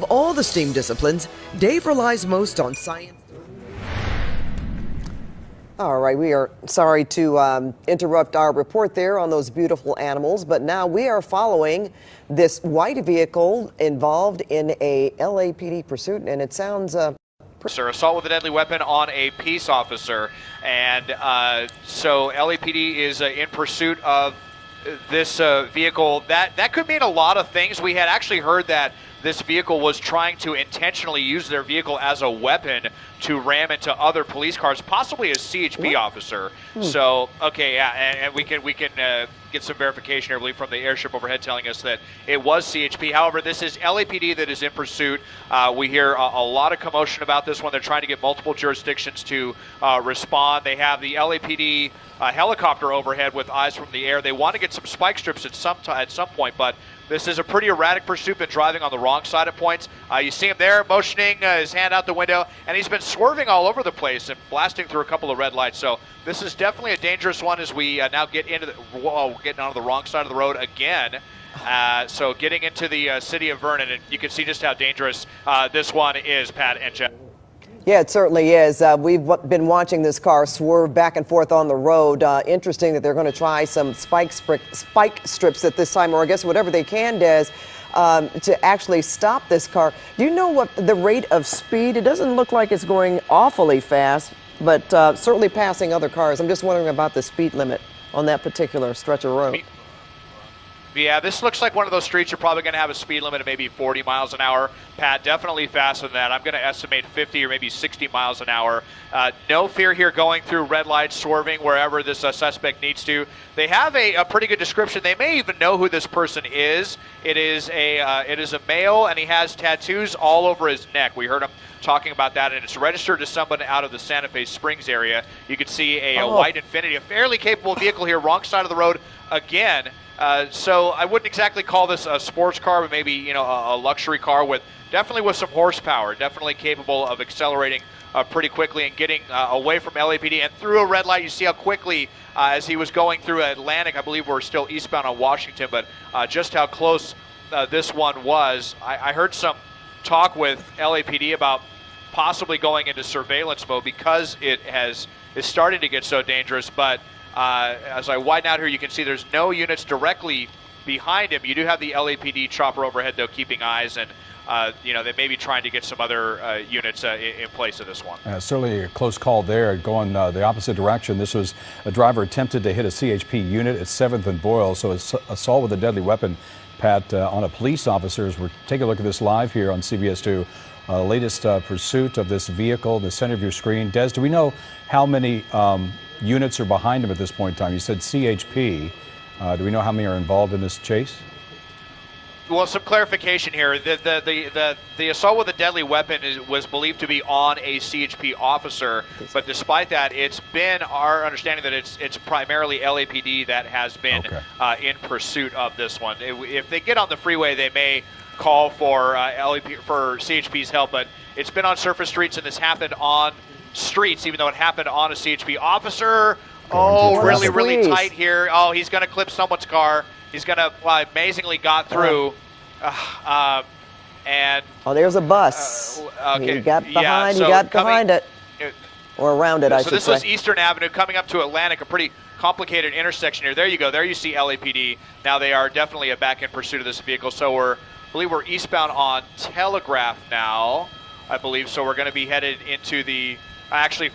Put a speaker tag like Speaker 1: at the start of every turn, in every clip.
Speaker 1: all the STEAM disciplines, Dave relies most on science. All right, we are sorry to interrupt our report there on those beautiful animals, but now we are following this white vehicle involved in a LAPD pursuit, and it sounds...
Speaker 2: Assault with a deadly weapon on a peace officer, and so LAPD is in pursuit of this vehicle. That could mean a lot of things. We had actually heard that this vehicle was trying to intentionally use their vehicle as a weapon to ram into other police cars, possibly a CHP officer. So, okay, yeah, and we can get some verification here, I believe, from the airship overhead telling us that it was CHP. However, this is LAPD that is in pursuit. We hear a lot of commotion about this one. They're trying to get multiple jurisdictions to respond. They have the LAPD helicopter overhead with eyes from the air. They want to get some spike strips at some point, but this is a pretty erratic pursuit, been driving on the wrong side at points. You see him there motioning his hand out the window, and he's been swerving all over the place and blasting through a couple of red lights. So this is definitely a dangerous one as we now get into getting on the wrong side of the road again. So getting into the city of Vernon, and you can see just how dangerous this one is, Pat and Jeff.
Speaker 1: Yeah, it certainly is. We've been watching this car swerve back and forth on the road. Interesting that they're going to try some spike strips at this time, or I guess whatever they can, Des, to actually stop this car. Do you know what the rate of speed? It doesn't look like it's going awfully fast, but certainly passing other cars. I'm just wondering about the speed limit on that particular stretch of road.
Speaker 2: Yeah, this looks like one of those streets you're probably going to have a speed limit of maybe 40 miles an hour. Pat, definitely faster than that. I'm going to estimate 50 or maybe 60 miles an hour. No fear here going through red lights, swerving wherever this suspect needs to. They have a pretty good description. They may even know who this person is. It is a male, and he has tattoos all over his neck. We heard him talking about that, and it's registered to someone out of the Santa Fe Springs area. You can see a white Infiniti, a fairly capable vehicle here, wrong side of the road again. So I wouldn't exactly call this a sports car, but maybe a luxury car with some horsepower, definitely capable of accelerating pretty quickly and getting away from LAPD and through a red light. You see how quickly as he was going through Atlantic. I believe we're still eastbound on Washington, but just how close this one was. I heard some talk with LAPD about possibly going into surveillance mode because it is starting to get so dangerous, but as I widen out here, you can see there's no units directly behind him. You do have the LAPD chopper overhead, though, keeping eyes, and they may be trying to get some other units in place of this one.
Speaker 3: Certainly a close call there, going the opposite direction. This was a driver attempted to hit a CHP unit at 7th and Boyle, so it's assault with a deadly weapon, Pat, on a police officer. We're taking a look at this live here on CBS2. Latest pursuit of this vehicle, the center of your screen. Des, do we know how many units are behind him at this point in time? You said CHP. Do we know how many are involved in this chase?
Speaker 2: Well, some clarification here. The assault with a deadly weapon was believed to be on a CHP officer, but despite that, it's been our understanding that it's primarily LAPD that has been in pursuit of this one. If they get on the freeway, they may call for CHP's help, but it's been on surface streets, and this happened on streets, even though it happened on a CHP officer. Really tight here. Oh, he's going to clip someone's car. He's going to amazingly got through.
Speaker 1: There's a bus.
Speaker 2: Okay.
Speaker 1: He got behind, it. Or around it, I should say.
Speaker 2: So this was Eastern Avenue coming up to Atlantic, a pretty complicated intersection here. There you go. There you see LAPD. Now they are definitely back in pursuit of this vehicle. So I believe we're eastbound on Telegraph now, I believe. So we're going to be headed into the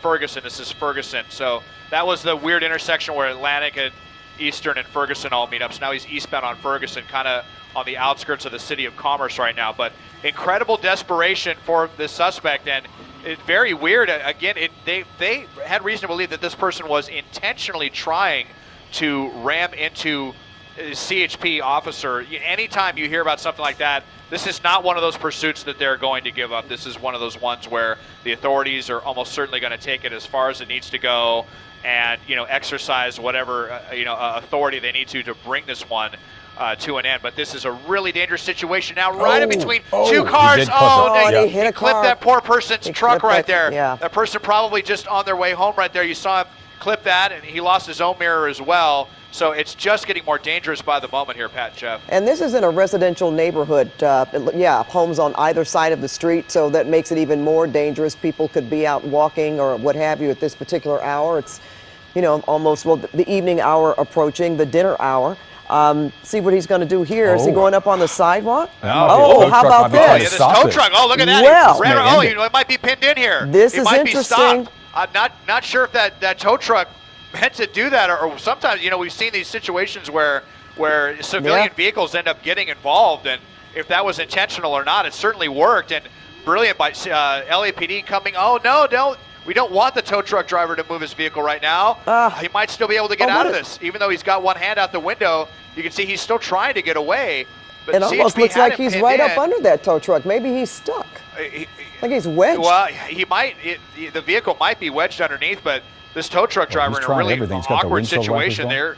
Speaker 2: Ferguson. This is Ferguson. So that was the weird intersection where Atlantic and Eastern and Ferguson all meet up. So now he's eastbound on Ferguson, kind of on the outskirts of the city of Commerce right now. But incredible desperation for the suspect, and it's very weird. Again, they had reason to believe that this person was intentionally trying to ram into a CHP officer. Anytime you hear about something like that, this is not one of those pursuits that they're going to give up. This is one of those ones where the authorities are almost certainly going to take it as far as it needs to go, and exercise whatever authority they need to bring this one to an end. But this is a really dangerous situation now, right in between two cars. He clipped that poor person's truck right there.
Speaker 1: Yeah.
Speaker 2: That person probably just on their way home right there. You saw him clip that, and he lost his own mirror as well. So it's just getting more dangerous by the moment here, Pat and Jeff.
Speaker 1: And this is in a residential neighborhood. Homes on either side of the street, so that makes it even more dangerous. People could be out walking or what have you at this particular hour. It's, almost, the evening hour approaching, the dinner hour. See what he's going to do here. Is he going up on the sidewalk?
Speaker 3: Oh,
Speaker 1: how about
Speaker 2: Yeah,
Speaker 1: this?
Speaker 2: this tow truck. Oh, look at that.
Speaker 1: Well,
Speaker 2: It might be pinned in here.
Speaker 1: This
Speaker 2: it
Speaker 1: is
Speaker 2: might
Speaker 1: interesting.
Speaker 2: Be stopped. I'm not sure if that tow truck meant to do that, or sometimes, we've seen these situations where civilian vehicles end up getting involved, and if that was intentional or not, it certainly worked. And brilliant by LAPD coming. Oh, no, we don't want the tow truck driver to move his vehicle right now. He might still be able to get out of this, even though he's got one hand out the window. You can see he's still trying to get away. But
Speaker 1: it almost looks like he's right up under that tow truck. Maybe he's stuck. Like he's wedged.
Speaker 2: Well, he might. The vehicle might be wedged underneath, but this tow truck driver in a really awkward situation there,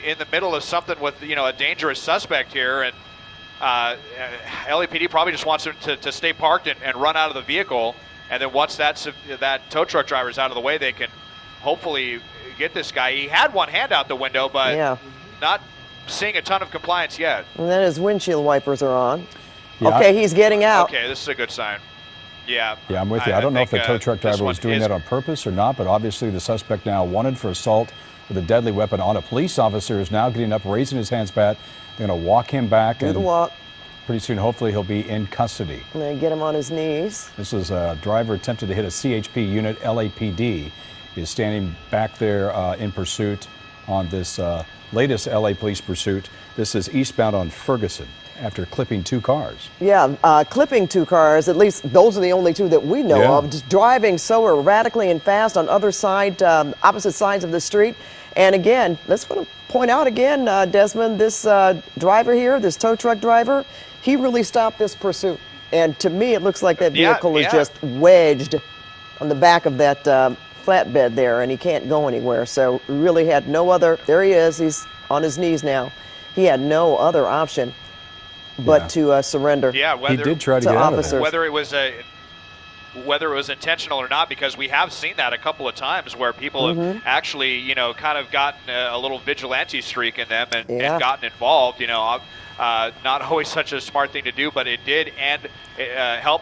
Speaker 2: in the middle of something with a dangerous suspect here, and LAPD probably just wants him to stay parked and run out of the vehicle, and then once that tow truck driver is out of the way, they can hopefully get this guy. He had one hand out the window, but not seeing a ton of compliance yet.
Speaker 1: And then his windshield wipers are on.
Speaker 3: Yeah.
Speaker 1: Okay, he's getting out.
Speaker 2: Okay, this is a good sign. Yeah,
Speaker 3: I'm with you. I don't know if the tow truck driver was doing that on purpose or not, but obviously the suspect now wanted for assault with a deadly weapon on a police officer is now getting up, raising his hands, Pat. They're going to walk him back.
Speaker 1: Do the walk.
Speaker 3: Pretty soon, hopefully, he'll be in custody.
Speaker 1: And then get him on his knees.
Speaker 3: This was a driver attempted to hit a CHP unit. LAPD is standing back there in pursuit on this latest LA police pursuit. This is eastbound on Ferguson after clipping two cars.
Speaker 1: Yeah, clipping two cars. At least those are the only two that we know of. Just driving so erratically and fast on opposite sides of the street. And again, let's want to point out again, Desmond, this driver here, this tow truck driver, he really stopped this pursuit. And to me, it looks like that vehicle is just wedged on the back of that flatbed there, and he can't go anywhere. So really had no other. There he is. He's on his knees now. He had no other option but to surrender.
Speaker 2: Yeah,
Speaker 3: he did try to get out of there.
Speaker 2: Whether it was intentional or not, because we have seen that a couple of times where people have actually, kind of gotten a little vigilante streak in them and gotten involved. Not always such a smart thing to do, but it did, and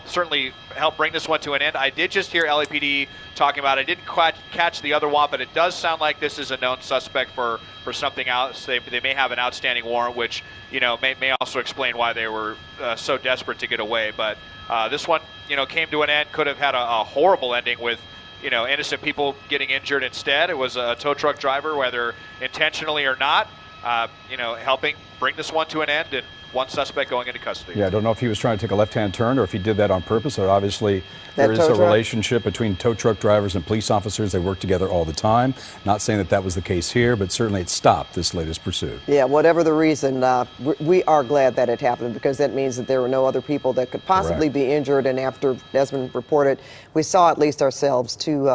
Speaker 2: certainly help bring this one to an end. I did just hear LAPD talking about it. I didn't quite catch the other one, but it does sound like this is a known suspect for something else. They may have an outstanding warrant, which may also explain why they were so desperate to get away. But this one, came to an end. Could have had a horrible ending with innocent people getting injured instead. It was a tow truck driver, whether intentionally or not, helping bring this one to an end, and one suspect going into custody.
Speaker 3: Yeah, I don't know if he was trying to take a left-hand turn or if he did that on purpose. But obviously, there is a relationship between tow truck drivers and police officers. They work together all the time. Not saying that was the case here, but certainly it stopped this latest pursuit.
Speaker 1: Yeah, whatever the reason, we are glad that it happened, because that means that there were no other people that could possibly be injured. And after Desmond reported, we saw at least ourselves two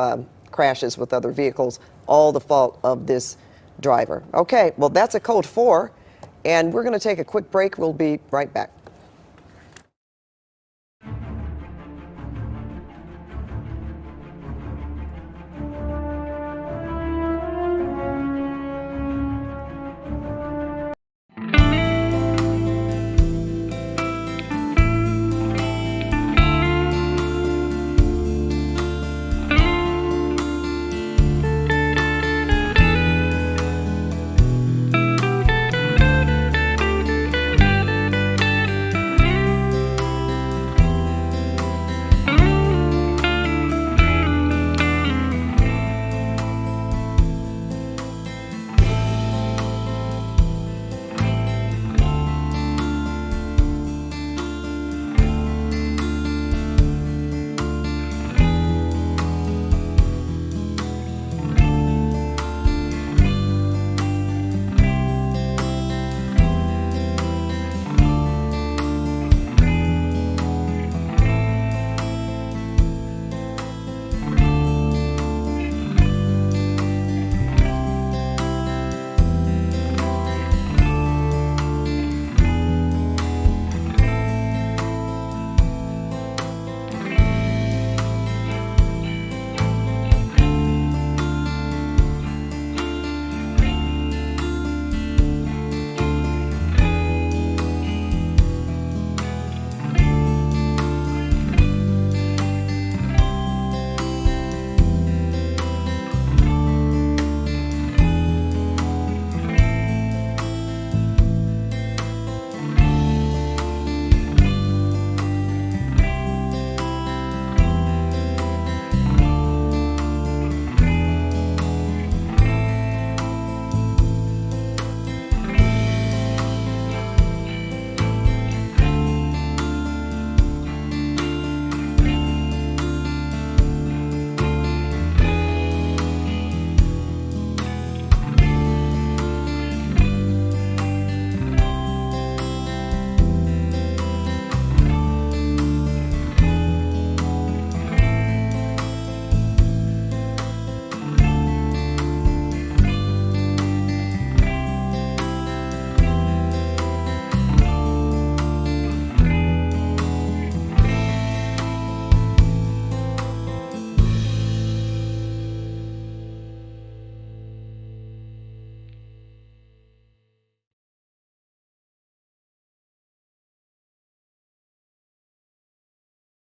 Speaker 1: crashes with other vehicles, all the fault of this driver. Okay, well, that's a code 4. And we're going to take a quick break. We'll be right back.